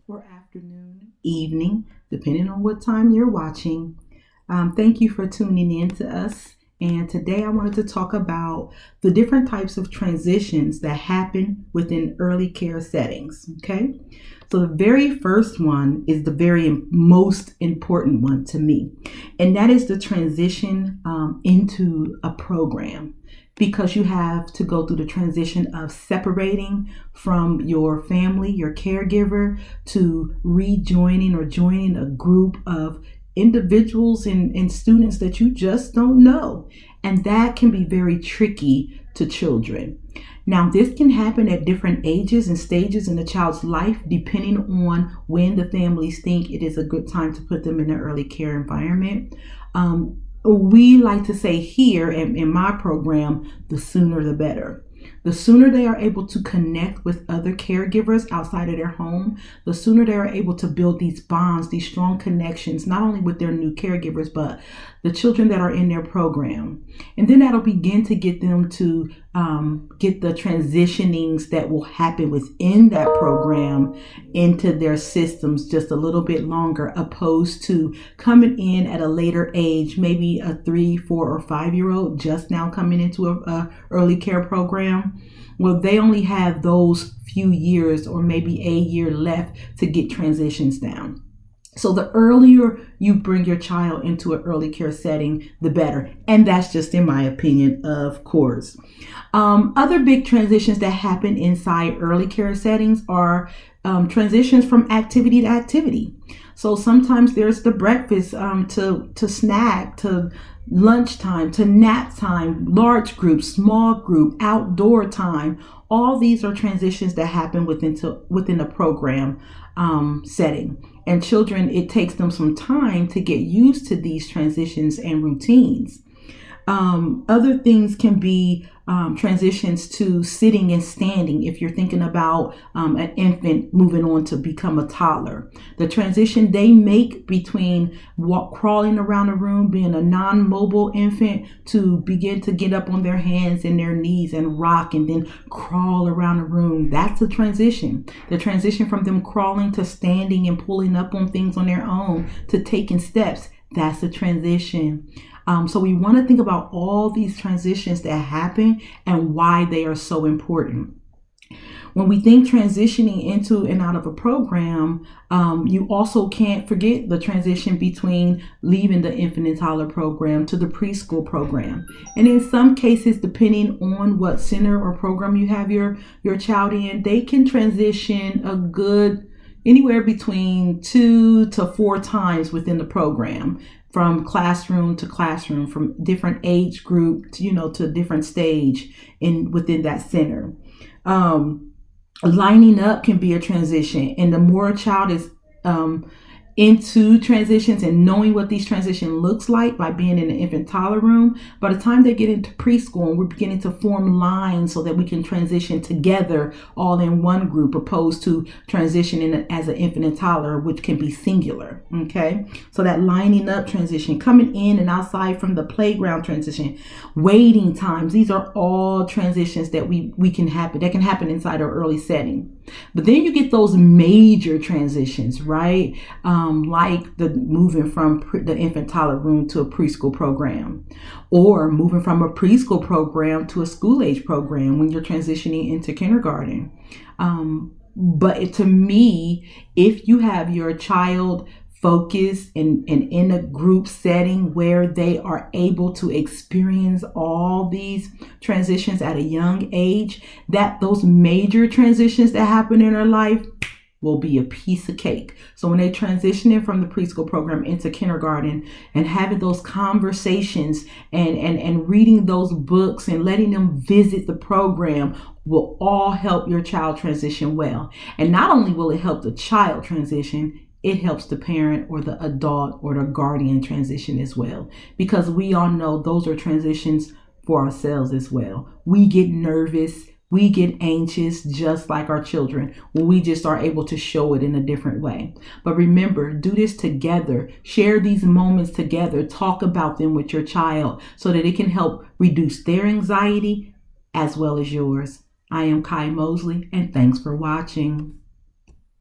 or afternoon, evening, depending on what time you're watching. Thank you for tuning in to us. And today I wanted to talk about the different types of transitions that happen within early care settings. Okay. So the very first one is the very most important one to me, and that is the transition into a program, because you have to go through the transition of separating from your family, your caregiver, to rejoining or joining a group of individuals and students that you just don't know. And that can be very tricky to children. Now, this can happen at different ages and stages in the child's life, depending on when the families think it is a good time to put them in an early care environment. We like to say here in my program, the sooner the better. The sooner they are able to connect with other caregivers outside of their home, the sooner they are able to build these bonds, these strong connections, not only with their new caregivers, but the children that are in their program. And then that'll begin to get them to get the transitionings that will happen within that program into their systems just a little bit longer, opposed to coming in at a later age, maybe a 3, 4, or 5-year-old just now coming into a early care program. Well, they only have those few years or maybe a year left to get transitions down. So the earlier you bring your child into an early care setting, the better. And that's just in my opinion, of course. Other big transitions that happen inside early care settings are transitions from activity to activity. So sometimes there's the breakfast to snack, to lunchtime, to nap time, large group, small group, outdoor time. All these are transitions that happen within a program setting. And children, it takes them some time to get used to these transitions and routines. Other things can be transitions to sitting and standing. If you're thinking about an infant moving on to become a toddler, the transition they make between crawling around a room, being a non-mobile infant, to begin to get up on their hands and their knees and rock and then crawl around a room. That's the transition. The transition from them crawling to standing and pulling up on things on their own to taking steps. That's the transition. So we want to think about all these transitions that happen and why they are so important. When we think transitioning into and out of a program, you also can't forget the transition between leaving the infant and toddler program to the preschool program. And in some cases, depending on what center or program you have your child in, they can transition a good anywhere between 2 to 4 times within the program, from classroom to classroom, from different age group to different stage within that center. Lining up can be a transition, and the more a child is into transitions and knowing what these transitions looks like by being in the infant toddler room, by the time they get into preschool and we're beginning to form lines so that we can transition together all in one group, opposed to transitioning as an infant and toddler, which can be singular. Okay, so that lining up transition, coming in and outside from the playground transition, waiting times, these are all transitions that can happen inside our early setting. But then you get those major transitions, right? Like the moving from the infant toddler room to a preschool program, or moving from a preschool program to a school age program when you're transitioning into kindergarten. But to me, if you have your child focused and in a group setting where they are able to experience all these transitions at a young age, that those major transitions that happen in their life will be a piece of cake. So when they transition in from the preschool program into kindergarten and having those conversations and reading those books and letting them visit the program will all help your child transition well. And not only will it help the child transition, it helps the parent or the adult or the guardian transition as well, because we all know those are transitions for ourselves as well. We get nervous, we get anxious just like our children when we just are able to show it in a different way. But remember, do this together. Share these moments together. Talk about them with your child so that it can help reduce their anxiety as well as yours. I am Kai Mosley, and thanks for watching.